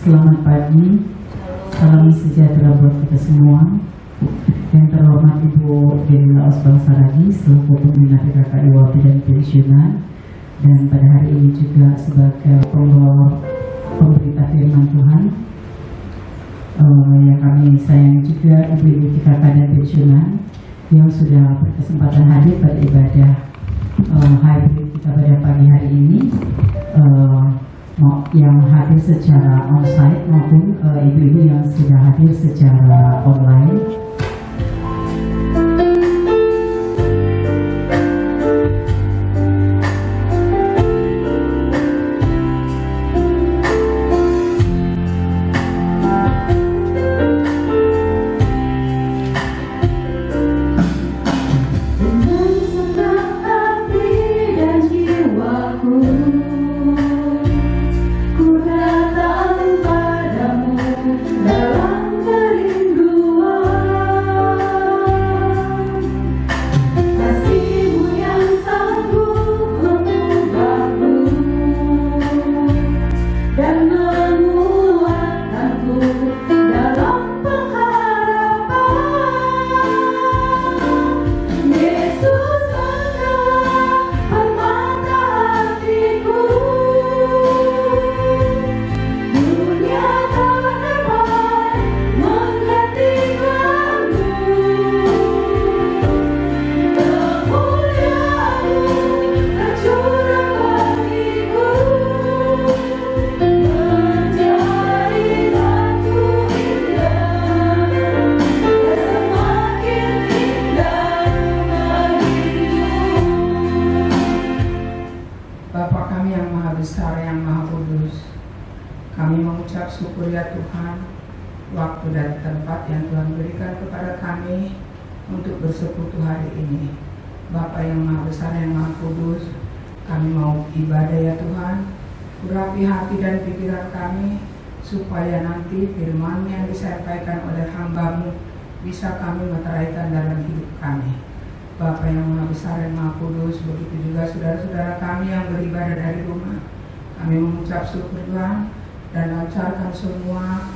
Selamat pagi, salam sejahtera buat kita semua. Yang terhormat Ibu Gelila Osbangsaragi selaku pembina PKKI Wapi dan Pensiunan, dan pada hari ini juga sebagai pemberita firman Tuhan. Yang kami sayang juga Ibu-Ibu PKK dan Pensiunan yang sudah berkesempatan hadir pada ibadah hybrid kita pada pagi hari ini, yang hadir secara onsite maupun ibu-ibu yang sudah hadir secara online. Kami mengucap syukur ya Tuhan, waktu dan tempat yang Tuhan berikan kepada kami untuk bersekutu hari ini. Bapa yang Maha Besar, yang Maha Kudus, kami mau ibadah ya Tuhan. Urapi hati dan pikiran kami, supaya nanti firman yang disampaikan oleh hamba-Mu bisa kami meteraikan dalam hidup kami. Bapa yang Maha Besar dan Maha Kudus, begitu juga saudara-saudara kami yang beribadah dari rumah, kami mengucap syukur Tuhan, dan lancarkan semua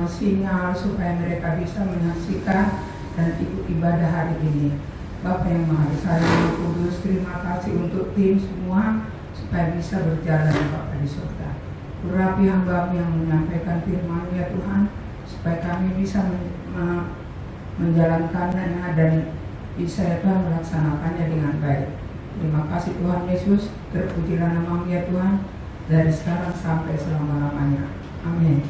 sinyal supaya mereka bisa menyaksikan dan ikut ibadah hari ini. Bapa yang Maha Besar dan Maha Kudus, terima kasih untuk tim semua supaya bisa berjalan Bapa di surga. Urapi hamba-Mu yang menyampaikan firman ya Tuhan, supaya kami bisa menjalankannya dan bisa ya Tuhan melaksanakannya dengan baik. Terima kasih Tuhan Yesus, terpujilah nama-Mu ya Tuhan, dari sekarang sampai selama-lamanya. Amin.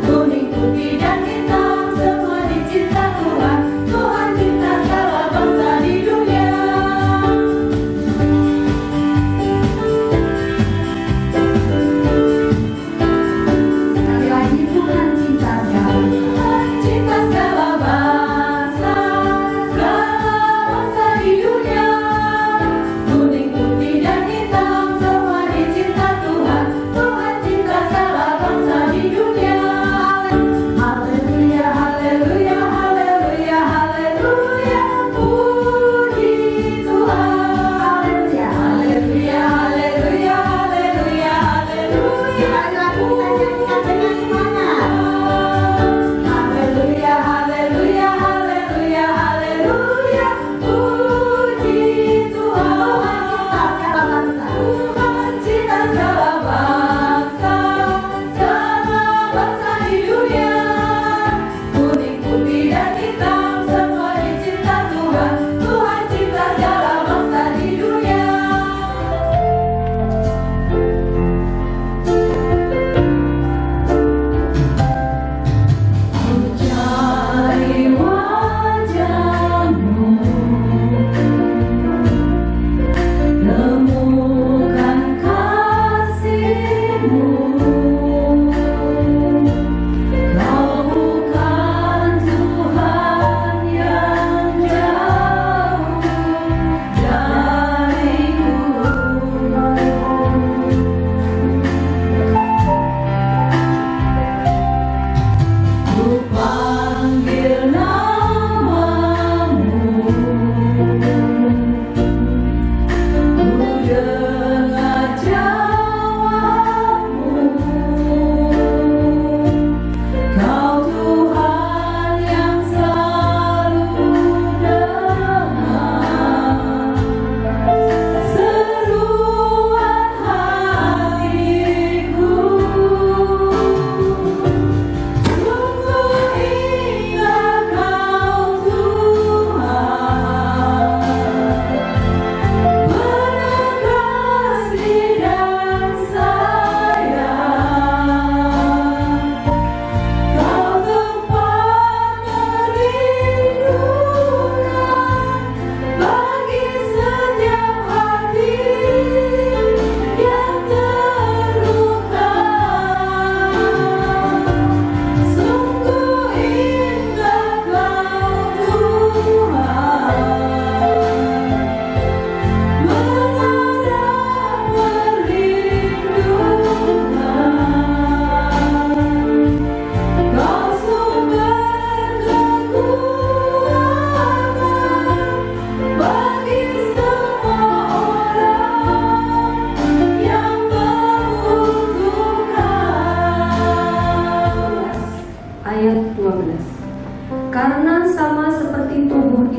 Tuhan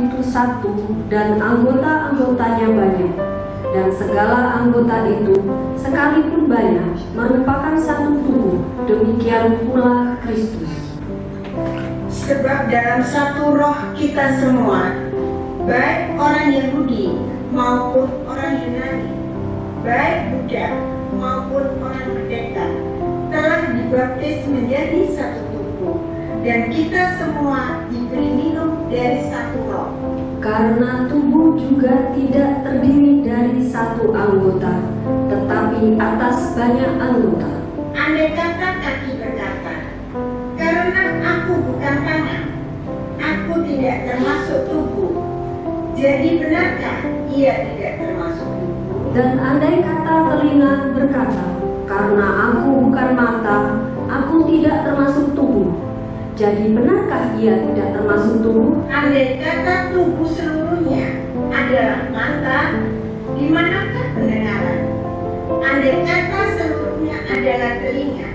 itu satu dan anggota-anggotanya banyak, dan segala anggota itu sekalipun banyak merupakan satu tubuh, demikian pula Kristus. Sebab dalam satu roh kita semua, baik orang Yahudi maupun orang Yunani, baik Buddha maupun orang merdeka, telah dibaptis menjadi satu tubuh, dan kita semua diberi minum dari satu roh. Karena tubuh juga tidak terdiri dari satu anggota, tetapi atas banyak anggota. Andai kata kaki berkata, karena aku bukan tangan, aku tidak termasuk tubuh, jadi benarkah ia tidak termasuk tubuh? Dan andai kata telinga berkata, karena aku bukan mata, aku tidak termasuk tubuh, jadi benarkah ia tidak termasuk tubuh? Andai kata tubuh seluruhnya adalah mata, di manakah pendengaran? Andai kata seluruhnya adalah telinga,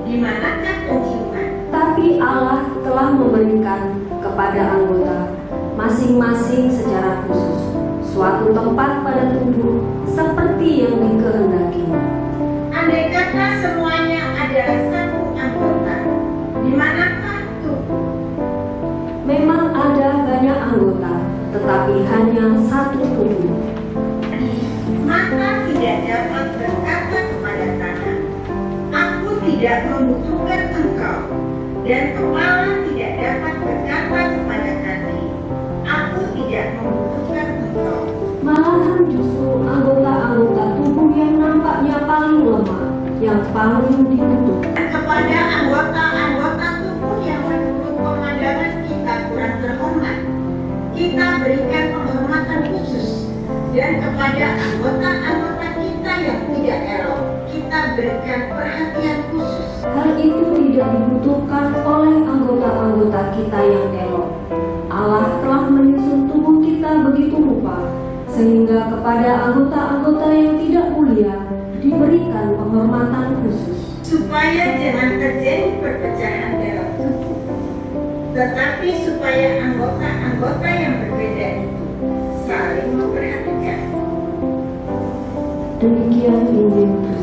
di manakah penciuman? Tapi Allah telah memberikan kepada anggota masing-masing secara khusus suatu tempat pada tubuh seperti yang dikehendakinya. Andai kata semuanya adalah satu anggota, di manakah tubuh? Memang ada banyak anggota, tetapi hanya satu tubuh. Mata tidak dapat berkata kepada tangan, aku tidak membutuhkan engkau, dan kepala tidak dapat berkata kepada kaki, aku tidak membutuhkan engkau. Malahan justru anggota-anggota tubuh yang nampaknya paling lemah, yang paling dibutuhkan. Dan kepada anggota-anggota tubuh yang menurut pemandangan kita kurang terhormat, kita berikan penghormatan khusus, dan kepada anggota-anggota kita yang tidak elok, kita berikan perhatian khusus. Hal itu tidak dibutuhkan oleh anggota-anggota kita yang elok. Allah telah menyusun tubuh kita begitu rupa, sehingga kepada anggota-anggota yang tidak mulia diberikan penghormatan khusus. Supaya jangan terjadi perpecahan dalam tubuh, tetapi supaya anggota-anggota yang berbeda itu saling memperhatikan. Demikian Injil Kristus.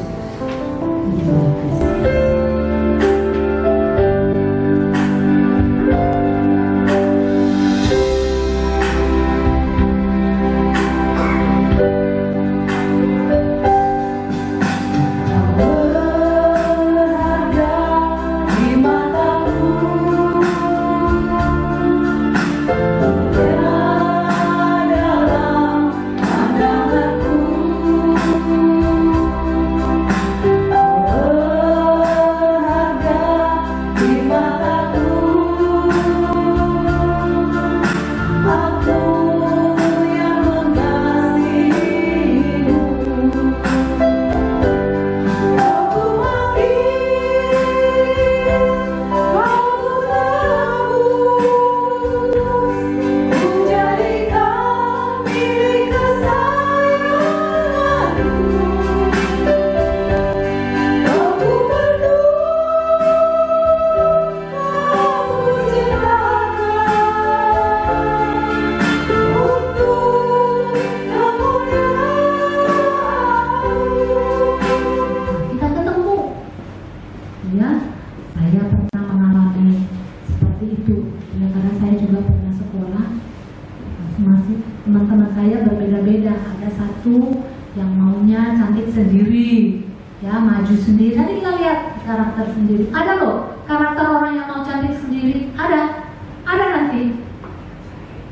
Teman-teman saya berbeda-beda, ada satu yang maunya cantik sendiri, ya maju sendiri. Nanti kita lihat karakter sendiri. Ada loh karakter orang yang mau cantik sendiri, ada nanti.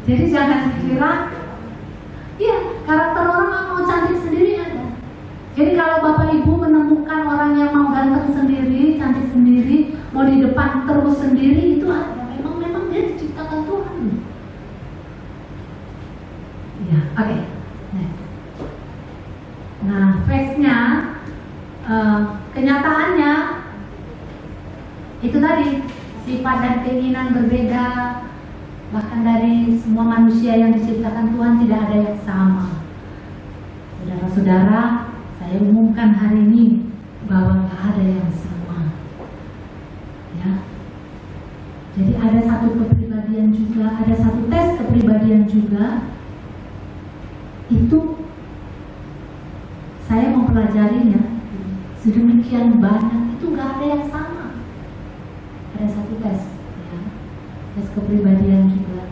Jadi jangan dikira, iya karakter orang yang mau cantik sendiri ada. Jadi kalau Bapak Ibu menemukan orang yang mau ganteng sendiri, cantik sendiri, mau di depan terus sendiri, itu ada. Memang dia diciptakan Tuhan. Ya, oke. Next. Nah, face-nya, kenyataannya itu tadi sifat dan keinginan berbeda. Bahkan dari semua manusia yang diciptakan Tuhan tidak ada yang sama. Saudara-saudara, saya umumkan hari ini bahwa tidak ada yang sama. Ya. Jadi ada satu kepribadian kepribadian juga, ada satu tes kepribadian juga. Itu saya mempelajarinya sedemikian banyak, itu nggak ada yang sama. Ada satu tes, ya, tes kepribadian juga.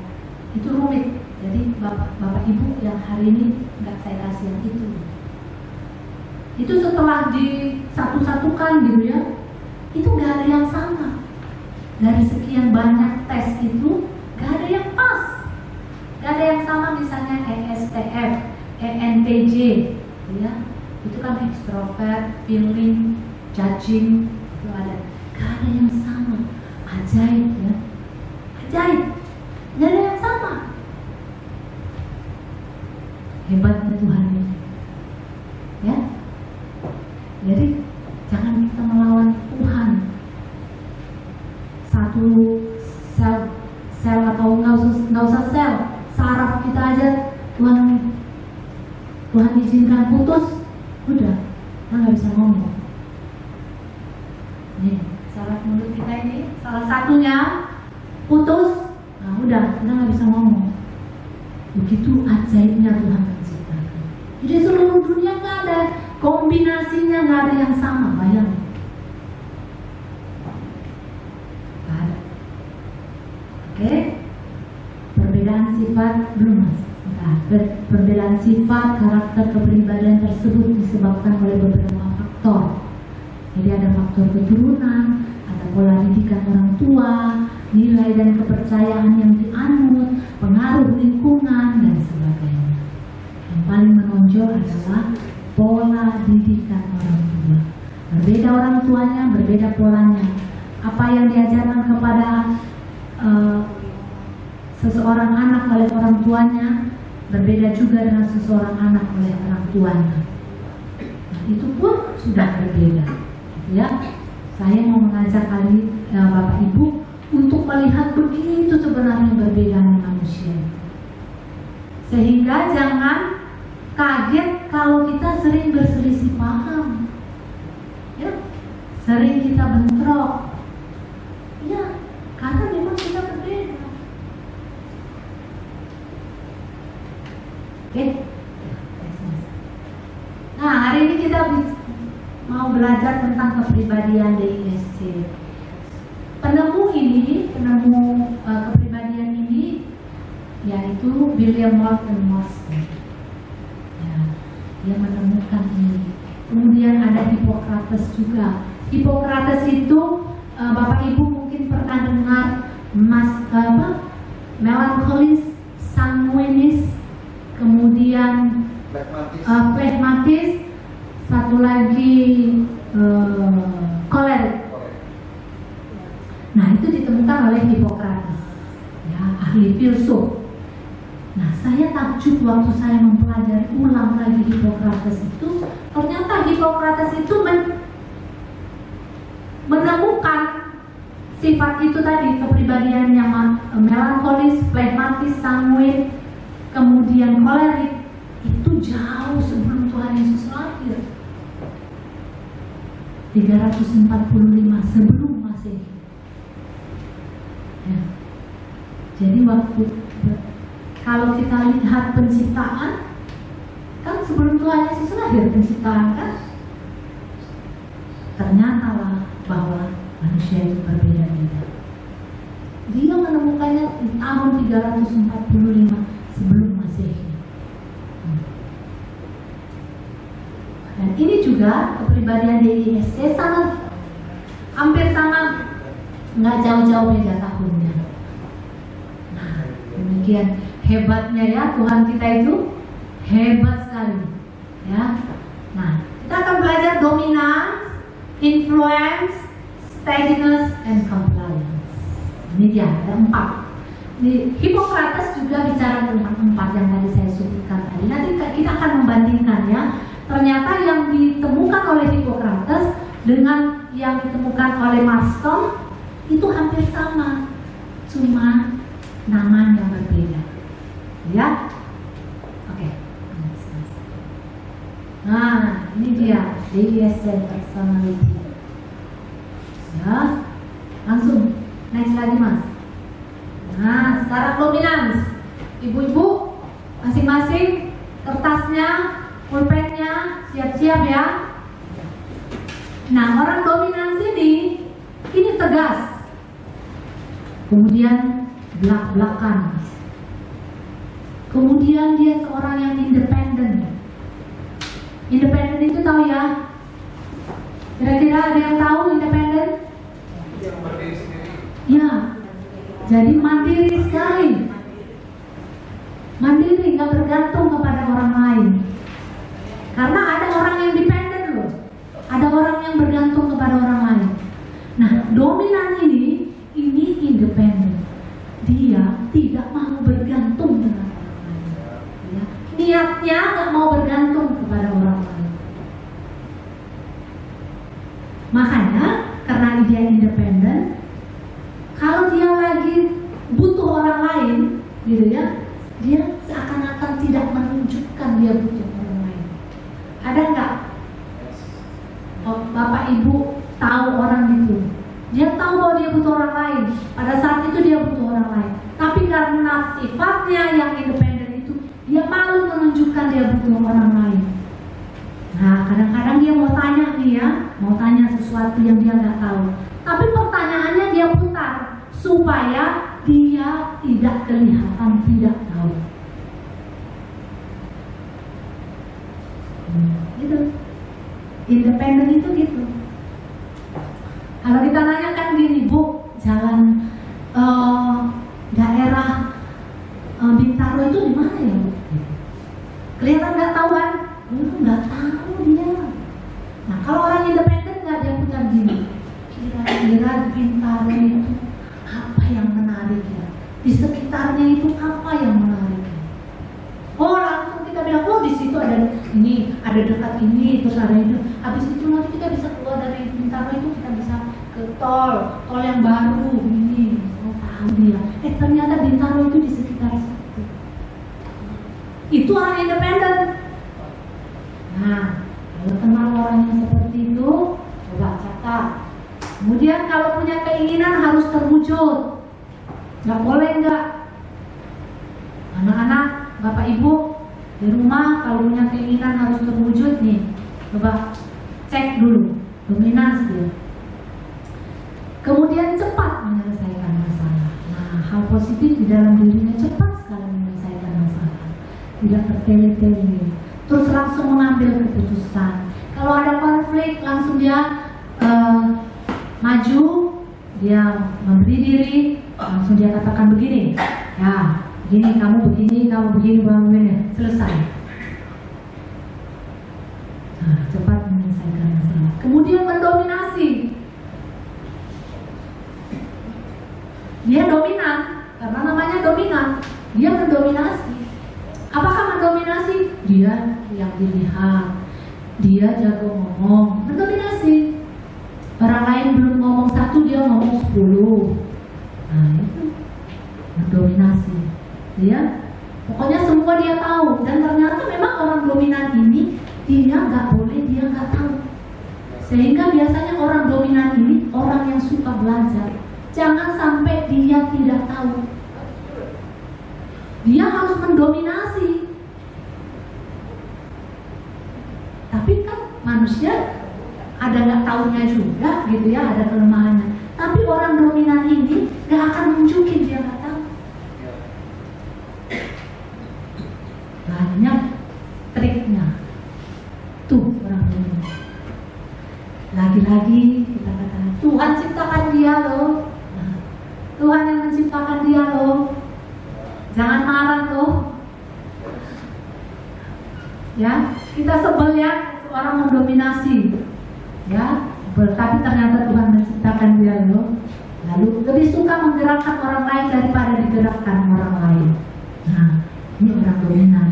Itu rumit. Jadi bapak ibu yang hari ini nggak saya kasih yang itu setelah disatu-satukan gitu ya, itu nggak ada yang sama. Dari sekian banyak tes itu nggak ada yang pas, nggak ada yang sama. Misalnya ESTF, ENTJ, ya, itu kan extrovert, feeling, judging, itu ada. Nggak ada yang sama. Ajaib ya, ajaib, nggak ada yang sama. Hebatnya Tuhan ini, ya. Jadi jangan kita melawan Tuhan. Satu sel atau nggak usah sel, saraf kita aja Tuhan izinkan putus, udah kita nggak bisa ngomong. Nih, saraf mulut kita ini salah satunya putus, nah udah kita nggak bisa ngomong. Begitu ajaibnya Tuhan menciptakan. Jadi seluruh dunia nggak ada kombinasinya, nggak ada yang sama, bayangin. Nggak ada. Oke, perbedaan sifat belum mas. Nah, perbedaan sifat karakter kepribadian tersebut disebabkan oleh beberapa faktor. Jadi ada faktor keturunan, ada pola didikan orang tua, nilai dan kepercayaan yang dianut, pengaruh lingkungan dan sebagainya. Yang paling menonjol adalah pola didikan orang tua. Berbeda orang tuanya, berbeda polanya. Apa yang diajarkan kepada seseorang anak oleh orang tuanya berbeda juga dengan seseorang anak oleh orang tuanya. Nah, itu pun sudah berbeda. Ya, saya mau mengajak Bapak Ibu untuk melihat begitu sebenarnya perbedaan manusia. Sehingga jangan kaget kalau kita sering berselisih paham, ya, sering kita bentrok, ya, karena memang kita berbeda. Oke, nah hari ini kita mau belajar tentang kepribadian DISC. Penemu kepribadian ini yaitu William Morton Marston. Dia menemukan ini. Kemudian ada Hippocrates juga. Hippocrates itu Bapak Ibu mungkin pernah dengar melankolis, sanguinis, kemudian phlegmatis, satu lagi kolerik. Nah, itu ditemukan oleh Hippocrates, ya, ahli filsuf. Nah, saya takjub waktu saya mempelajari ulang lagi Hippocrates itu. Ternyata Hippocrates itu menemukan sifat itu tadi, kepribadian yang melankolis, phlegmatis, sanguin, kemudian kolerik, itu jauh sebelum Tuhan Yesus lahir. 345 sebelum Masehi. Ya. Jadi kalau kita lihat penciptaan, kan sebelum Tuhan Yesus lahir penciptaan kan, ternyata lah bahwa manusia itu berbeda-beda. Dia menemukannya di tahun 345 sebelum Masehi. Dan ini juga kepribadian DISC hampir sama, nggak jauh-jauh beda tahunnya. Nah, demikian hebatnya ya Tuhan kita itu hebat sekali, ya. Nah, kita akan belajar dominance, influence, steadiness, and compliance. Ini dia, ada 4. Di Hippocrates juga bicara tentang 4 yang tadi saya sebutkan tadi. Nanti kita akan membandingkan ya. Ternyata yang ditemukan oleh Hippocrates dengan yang ditemukan oleh Marston itu hampir sama, cuma namanya berbeda. Ya, oke. Nah, ini dia DISC personality. Ya, langsung next lagi mas. Nah, sekarang dominans. Ibu-ibu, masing-masing kertasnya, pulpennya, siap-siap ya. Nah, orang dominans ini tegas. Kemudian belak-belakan. Kemudian dia seorang yang independen. Independen itu tahu ya? Kira-kira ada yang tahu independen? Yang berdiri sendiri. Ya, jadi mandiri sekali. Mandiri, nggak bergantung kepada orang lain. Karena ada orang yang dependen loh. Ada orang yang bergantung kepada orang lain. Nah, dominan ini independen. Dia tidak mau bergantung dengan orang lain. Ya. Niatnya nggak mau bergantung kepada orang lain. Makanya karena dia independen, kalau dia lagi butuh orang lain, gitu ya, dia seakan-akan tidak menunjukkan dia butuh orang lain. Ada nggak? Oh, Bapak Ibu tahu orang itu, dia tahu bahwa dia butuh orang lain. Pada saat itu dia butuh orang lain, tapi karena sifatnya yang independen itu, dia malu menunjukkan dia butuh orang lain. Nah, kadang-kadang dia mau tanya nih ya, mau tanya sesuatu yang dia nggak tahu, tapi pertanyaannya dia putar supaya dia tidak kelihatan tidak tahu. Gitu. Independen itu gitu. Kalau kita nanyakan gini, Bu, jalan daerah Bintaro itu di mana ya, Bu? Kelihatan nggak tahu kan? Nggak tahu dia. Nah, kalau orang independen nggak, dia putar gini. Kira-kira di Bintaro itu apa yang menarik ya? Di sekitarnya itu apa yang menarik? Oh, langsung kita bilang, oh di situ ada ini, ada dekat ini, terus ada itu. Habis itu nanti kita bisa keluar dari Bintaro itu, kita bisa ke tol yang baru ini. Oh, tahu dia. Ternyata Bintaro itu di sekitar situ. Itu orang independen. Nah, kalau kenal orang yang seperti itu, coba catat. Kemudian kalau punya keinginan harus terwujud. Nggak boleh nggak. Anak-anak, Bapak Ibu di rumah kalau punya keinginan harus terwujud nih. Coba cek dulu dominans dia. Kemudian cepat menyelesaikan masalah. Nah, hal positif di dalam dirinya cepat sekali menyelesaikan masalah. Tidak bertele-tele. Terus langsung mengambil keputusan. Kalau ada konflik langsung dia maju, dia memberi diri, langsung dia katakan begini, ya begini, kamu begini, selesai. Nah, cepat menyelesaikan masalah. Kemudian mendominasi. Dia dominan, karena namanya dominan. Dia mendominasi. Apakah mendominasi? Dia yang dilihat, dia jago ngomong, mendominasi. Orang lain belum ngomong satu, dia ngomong 10. Nah, itu mendominasi. Dia, pokoknya semua dia tahu. Dan ternyata memang orang dominan ini, dia nggak boleh, dia nggak tahu. Sehingga biasanya orang dominan ini orang yang suka belajar. Jangan sampai dia tidak tahu. Dia harus mendominasi. Tapi kan manusia ada nggak taunya juga gitu ya, ada kelemahannya. Tapi orang dominan ini nggak akan nunjukin dia nggak tahu. Banyak triknya. Tuh orang dominan. Lagi-lagi kita katakan Tuhan ciptakan dia loh. Nah, Tuhan yang menciptakan dia loh. Jangan marah loh. Ya, kita sebel ya orang mendominasi. Ya, tapi ternyata Tuhan menciptakan dia loh. Lalu lebih suka menggerakkan orang lain daripada digerakkan orang lain. Nah, ini orang dominan.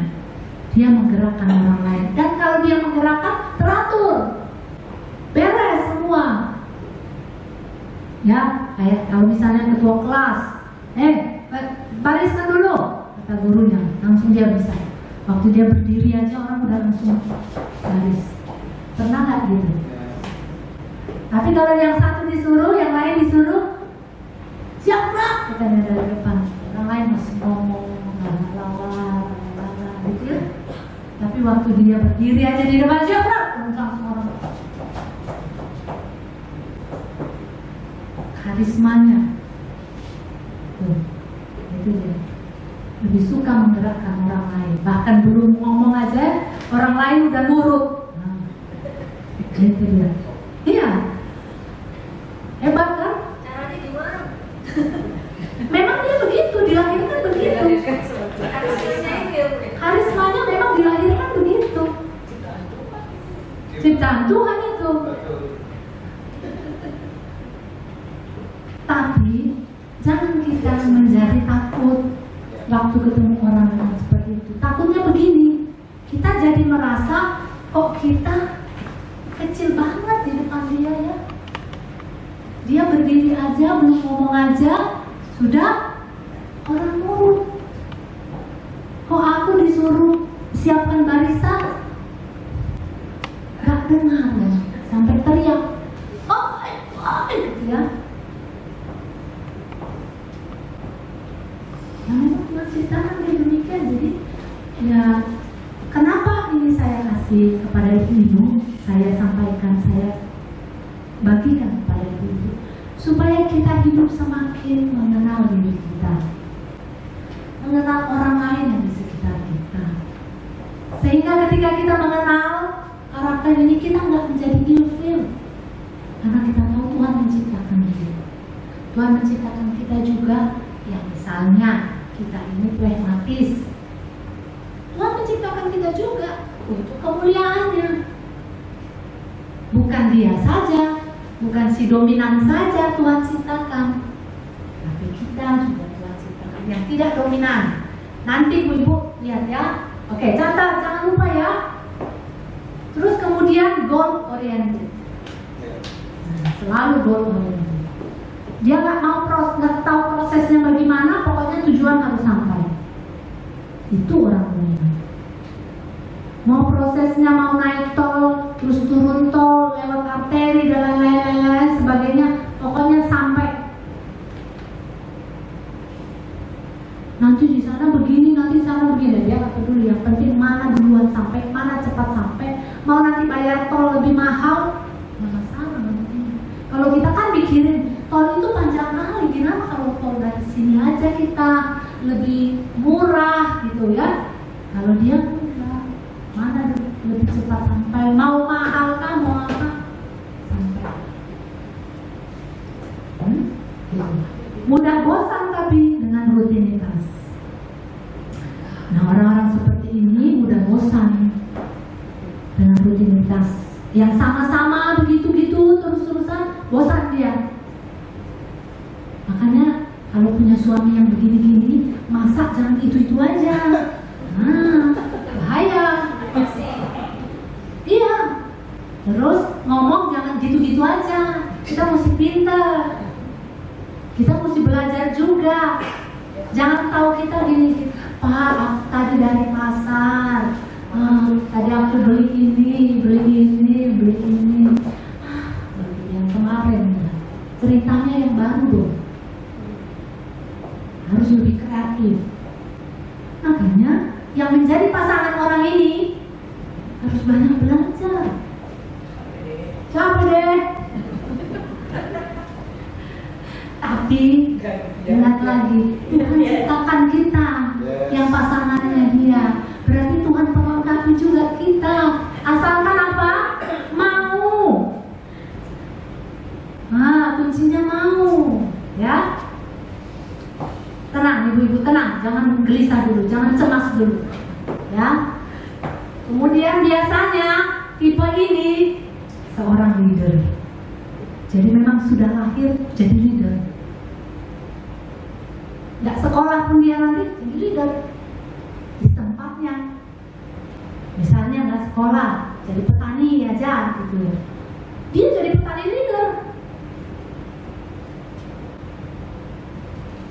Dia menggerakkan orang lain. Dan kalau dia menggerakkan, teratur, beres semua. Ya, kayak kalau misalnya ketua kelas, bariskan dulu, kata gurunya, langsung dia bisa. Waktu dia berdiri aja orang udah langsung baris. Pernah nggak gitu? Tapi kalau yang satu disuruh, yang lain disuruh, siap Pak, katanya dari depan. waktu dia berdiri aja di depan siapa? Langsung orang. Karismanya. Tuh, itu dia. Lebih suka menggerakkan orang lain. Bahkan belum ngomong aja, orang lain udah nurut. Nah, itu dia. Iya. Hebat kan? Caranya gimana? Memang dia begitu, dilahirkan begitu. Karismanya memang dilahirkan begitu. Ciptaan Tuhan itu. Tapi jangan kita menjadi takut waktu ketemu orang yang seperti itu. Takutnya begini, kita jadi merasa kok kita kecil banget di depan dia ya. Dia berdiri aja, belum ngomong aja, sudah orang nurut. Kok aku disuruh siapkan barisan, gak dengar ya, sampai teriak, oh, gitu ya. Yang memang Tuhan ceritakan kayak demikian. Jadi ya, kenapa ini saya kasih kepada ibu, saya sampaikan, saya bagikan kepada ibu, supaya kita hidup semakin mengenal diri kita, mengenal orang lain yang di sekitar kita, sehingga ketika kita mengenal karakter ini, kita nggak menjadi ilfil, karena kita tahu Tuhan menciptakan kita. Tuhan menciptakan kita juga yang misalnya kita ini pragmatis. Tuhan menciptakan kita juga untuk kemuliaannya. Bukan dia saja, bukan si dominan saja Tuhan ciptakan, tapi kita juga Tuhan ciptakan yang tidak dominan. Nanti ibu lihat ya. Oke, catat, jangan lupa ya. Terus kemudian goal oriented. Selalu goal oriented. Dia nggak tahu prosesnya bagaimana, pokoknya tujuan harus sampai. Itu orang dominan. Mau prosesnya mau naik tol, terus turun tol, lewat arteri dan lain-lain sebagainya, pokoknya sampai. Nanti di sana begini, nanti di sana begini, dia nggak peduli. Yang penting mana duluan sampai, mana cepat sampai. Mau nanti bayar tol lebih mahal, nggak masalah nanti. Kalau kita kan mikirin tol itu panjang kali, gimana kalau tol dari sini aja kita lebih murah gitu ya? Kalau dia enggak, mana lebih cepat sampai, mau mahal kan, mau apa sampai. Gitu. Mudah bosan tapi dengan rutinitas. Nah, orang-orang seperti ini mudah bosan dengan rutinitas yang sama-sama begitu-gitu terus-terusan, bosan dia. Makanya kalau punya suami yang begini-gini, masak jangan itu-itu aja. Nah, bahaya. Iya. Terus ngomong jangan gitu-gitu aja. Kita mesti pintar. Kita mesti belajar juga. Jangan tahu kita gini, Pak, aku tadi dari pasar. Tadi aku beli ini. Yang kemarin. Ceritanya yang baru dong. Harus lebih kreatif. Makanya yang menjadi pasangan orang ini harus banyak belajar. Capek deh. Tapi ingat lagi, Tuhan ciptakan kita yang pasangannya dia. Berarti Tuhan melengkapi juga kita. Asalkan apa? Mau. Kuncinya mau, ya. Tenang ibu-ibu, tenang, jangan gelisah dulu, jangan cemas dulu, ya. Kemudian biasanya tipe ini seorang leader. Jadi memang sudah lahir jadi leader. Nggak sekolah pun dia nanti jadi leader di tempatnya. Misalnya nggak sekolah, jadi petani aja gitu ya. Dia jadi petani leader.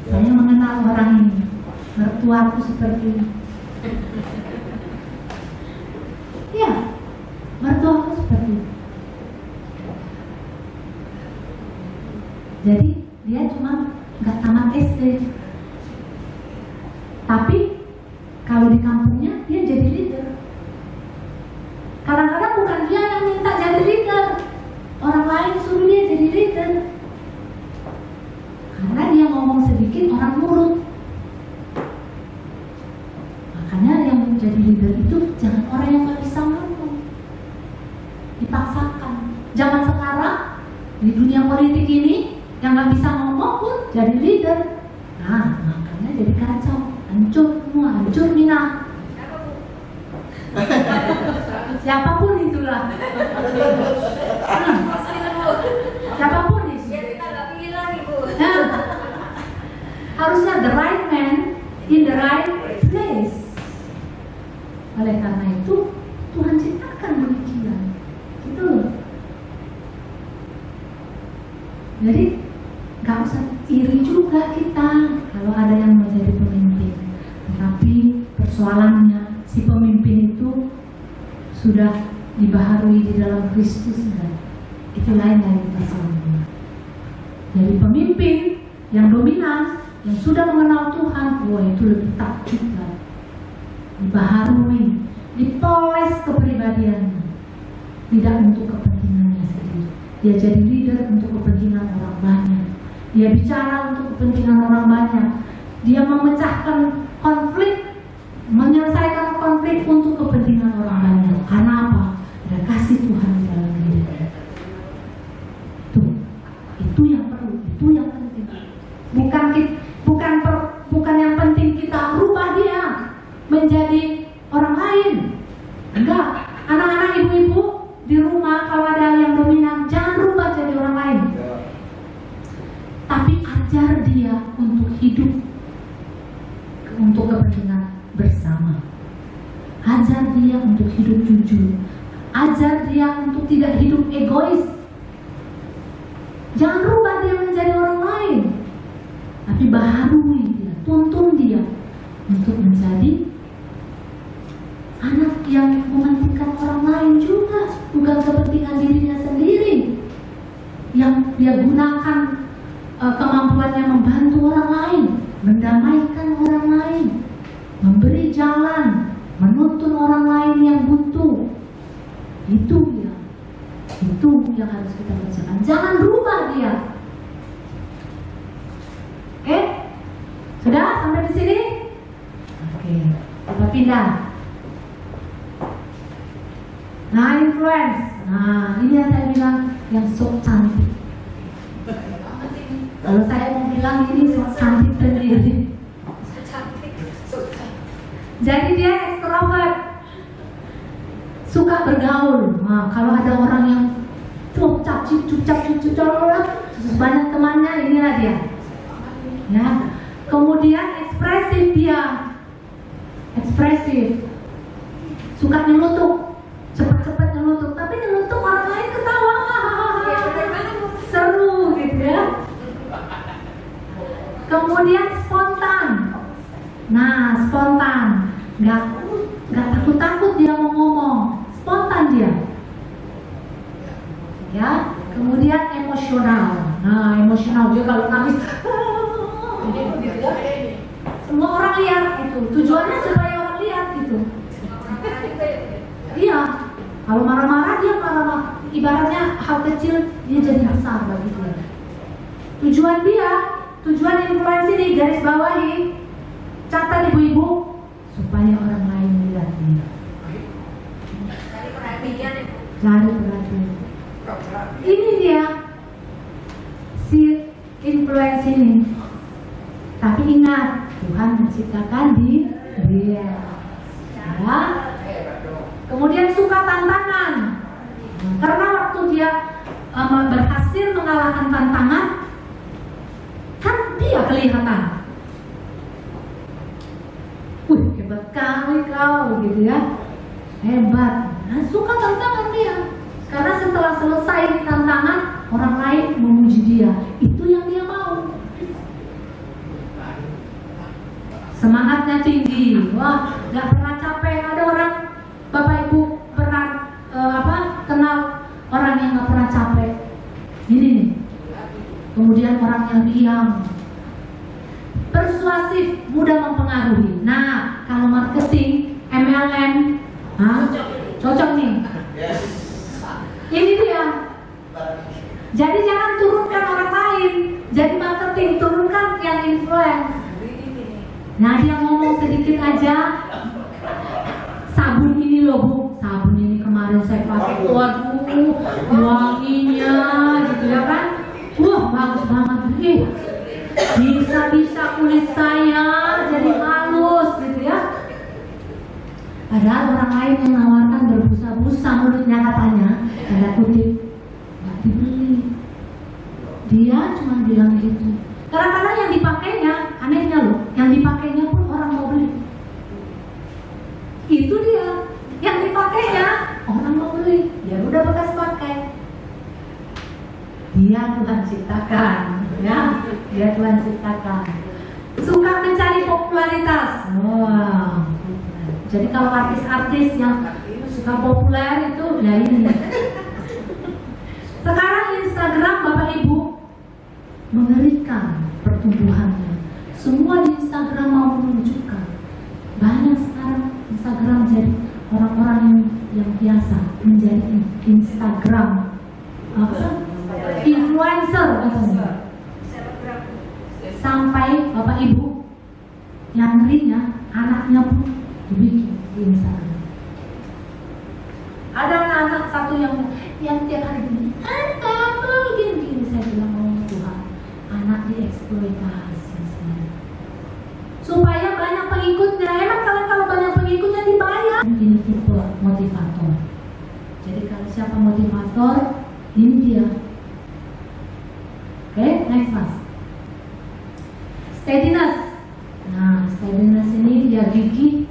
Saya mengenal orang ini, mertuaku seperti ini. Ya, mertuaku seperti ini. Jadi dia cuma nggak tamat SD, tapi kalau di kampungnya dia jadi leader. orang nurut. Makanya yang menjadi leader itu jangan orang yang nggak bisa ngomong, dipaksakan. Zaman sekarang di dunia politik ini yang nggak bisa ngomong pun jadi leader. Nah, makanya jadi kacau, hancur semua, hancur Mina. Siapapun itulah. Siapapun itu. Nah, harusnya the right man in the right place. Oleh karena itu Tuhan ciptakan demikian, gitu loh. Jadi gak usah iri juga kita kalau ada yang mau jadi pemimpin. Tetapi persoalannya si pemimpin itu sudah dibaharui di dalam Kristus enggak? Itu lain masalahnya. Jadi pemimpin yang dominan, yang sudah mengenal Tuhan, wah itu lebih takjub lah. Dibaharui, dipoles kepribadiannya, tidak untuk kepentingannya sendiri. Dia jadi leader untuk kepentingan orang banyak. Dia bicara untuk kepentingan orang banyak. Dia memecahkan konflik, menyelesaikan konflik untuk kepentingan orang banyak. Karena apa? Ada kasih Tuhan di dalam dirinya. Itu yang perlu, itu yang penting. Bukan yang penting kita rubah dia menjadi orang lain. Enggak. Anak-anak ibu-ibu di rumah kalau ada yang dominan, jangan rubah jadi orang lain. Tapi ajar dia untuk hidup untuk kepentingan bersama. Ajar dia untuk hidup jujur. Ajar dia untuk tidak hidup egois. Jangan rubah dia menjadi orang lain, tapi baharui dia, tuntun dia untuk menjadi anak yang mementingkan orang lain juga, bukan kepentingan dirinya sendiri. Yang dia gunakan kemampuannya membantu orang lain, mendamaikan orang lain, memberi jalan, menuntun orang lain yang butuh. Itu dia. Itu yang harus kita kerjakan. Jangan rubah dia. Oke? Sudah sampai di sini? Oke, kita pindah. Nah, influence. Nah, ini yang saya bilang yang sok cantik. Kalau saya mau bilang ini sok cantik sendiri. Jadi dia extrovert, suka bergaul. Nah, kalau ada orang yang cucap, banyak temannya, inilah dia. Ya. Kemudian ekspresif dia, ekspresif, suka nyelutuk, cepet-cepet nyelutuk, tapi nyelutuk orang lain ketawa, seru gitu ya. Kemudian spontan. Nah, spontan, nggak takut-takut dia mau ngomong, spontan dia. Ya, kemudian emosional. Nah, emosional dia kalau nangis, gitu ya. Semua orang lihat itu. Tujuannya supaya orang lihat gitu. Iya. Kalau marah-marah dia marah, ibaratnya hal kecil dia jadi besar bagi dia. Tujuan influensi ini garis bawahi, catat ibu-ibu, supaya orang lain melihat dia. Cari perhatian. Ini dia si influensi ini. Tapi ingat, Tuhan menciptakan dia. Ya. Kemudian suka tantangan. Karena waktu dia berhasil mengalahkan tantangan, kan dia kelihatan. Hebat kali kau gitu ya. Hebat. Nah, suka tantangan dia. Karena setelah selesai tantangan, orang lain memuji dia. Itu yang dia mau. Semangatnya tinggi. Wah, gak pernah capek. Ada orang, Bapak Ibu pernah kenal orang yang gak pernah capek. Ini nih. Kemudian orang yang diam, persuasif, mudah mempengaruhi. Nah, kalau marketing, MLM, cocok nih. Ini dia. Jadi jangan turunkan orang lain. Jadi marketing, turunkan yang influence. Nah dia ngomong sedikit aja, sabun ini loh bu, sabun ini kemarin saya pakai, waduh wanginya gitu ya kan, wah bagus banget, bisa kulit saya jadi halus gitu ya. Padahal orang lain yang menawarkan berbusa-busa mulutnya katanya, tanda kutip, nggak dibeli. Dia cuma bilang gitu. Kadang-kadang yang dipakainya, anehnya loh, yang dipakainya pun orang mau beli. Itu dia, yang dipakainya orang mau beli, ya udah bekas pakai. Dia Tuhan ciptakan, ya, dia Tuhan ciptakan. Suka mencari popularitas. Wow. Jadi kalau artis-artis yang suka populer itu ya ini. Sekarang Instagram Bapak Ibu mengerikan pertumbuhannya. Semua di Instagram mau menunjukkan. Banyak sekarang Instagram jadi orang-orang yang biasa menjadi Instagram influencer katanya. Sampai Bapak Ibu yang ngerinya anaknya pun dibikin di Instagram. Ada anak satu yang tiap hari gini, gini saya bilang oh Tuhan, anak dieksploitasi supaya banyak pengikutnya. Emang kalau banyak pengikutnya dibayar. Ini tipe motivator. Jadi kalau siapa motivator, ini dia. Oke, next mas. Steadiness. Nah, steadiness ini dia gigih,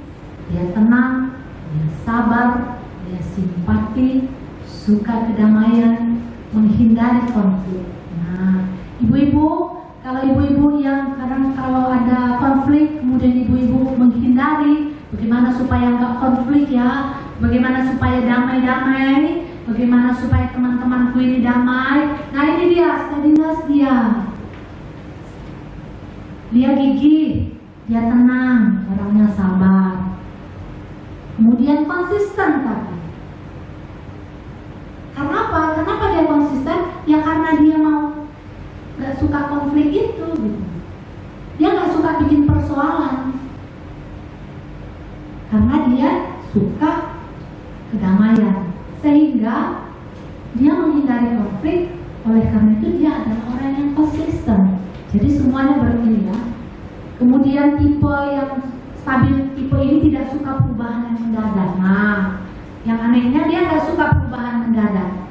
dia tenang, dia sabar, dia simpati, suka kedamaian, menghindari konflik. Nah, ibu-ibu, kalau ibu-ibu yang kadang kalau ada konflik, kemudian ibu-ibu menghindari, bagaimana supaya nggak konflik ya, bagaimana supaya damai-damai, bagaimana supaya teman-temanku ini damai. Nah ini dia, steadiness dia. Dia gigih, dia tenang, orangnya sabar. Kemudian konsisten tadi. Karena apa? Kenapa dia konsisten? Ya karena dia mau gak suka konflik itu gitu. Dia gak suka bikin persoalan. Karena dia suka kedamaian. Sehingga dia menghindari konflik. Oleh karena itu dia adalah orang yang konsisten. Jadi semuanya berpilihan. Kemudian tipe yang stabil, tipe ini tidak suka perubahan yang mendadak. Nah, yang anehnya dia nggak suka perubahan mendadak.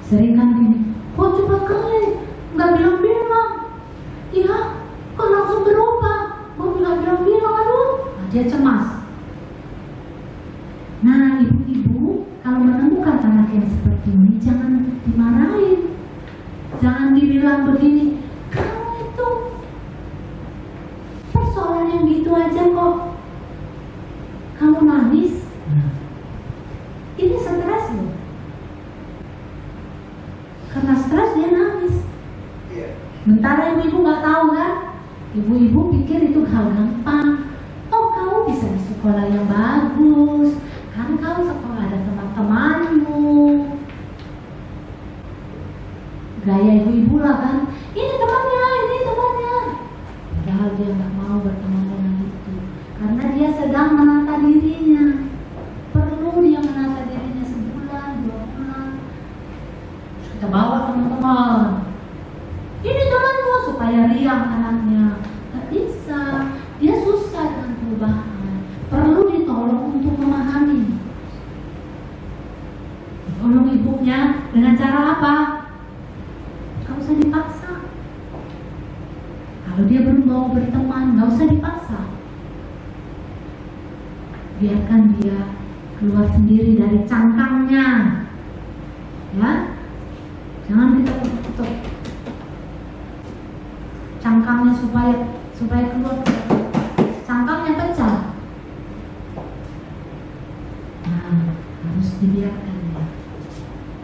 Sering kan gini, kok cepat kali, nggak bilang-bilang. Ya, kok langsung berubah, kok nggak bilang-bilang, aduh. Nah, dia cemas. Nah, ibu-ibu kalau menemukan anak yang seperti ini, jangan dimarahin, jangan dibilang begini, kamu itu persoalan yang gitu aja kok kamu nangis. Ini stres loh. Karena stres dia nangis. Sementara ibu-ibu nggak tahu kan, ibu-ibu pikir itu hal gampang. Oh kamu bisa di sekolah yang bagus, kan kamu sekolah ada teman-temanmu. Gaya ibu-ibu lah kan, ini temannya. Padahal dia nggak mau berteman dengan itu, karena dia sedang menata dirinya. Perlu dia menata dirinya sebulan, 2 bulan. Kita bawa teman-teman. Ini temanmu supaya riang anaknya. Gak bisa, dia susah dengan perubahan. Perlu ditolong untuk memahami. Tolong ibunya dengan cara apa? Gak usah dipaksa. Kalau dia belum mau berteman, gak usah dipaksa. Biarkan dia keluar sendiri dari cangkangnya. Ya, jangan kita tutup cangkangnya supaya keluar. Cangkangnya pecah. Nah, harus dibiarkan ya.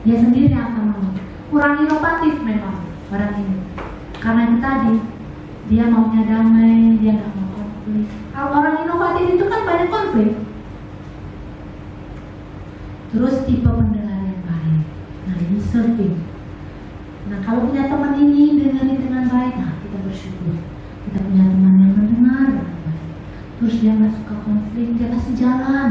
Dia sendiri yang akan mau. Kurang inovatif memang orang ini. Karena itu tadi, dia maunya damai, dia nggak mau konflik. Kalau orang inovatif itu kan banyak konflik. Terus tipe pendengar yang baik. Nah ini serving. Nah kalau punya teman ini dengerin dengan baik, nah kita kita bersyukur. Kita punya teman yang mendengar dengan baik. Terus dia nggak suka konflik, dia kasih jalan.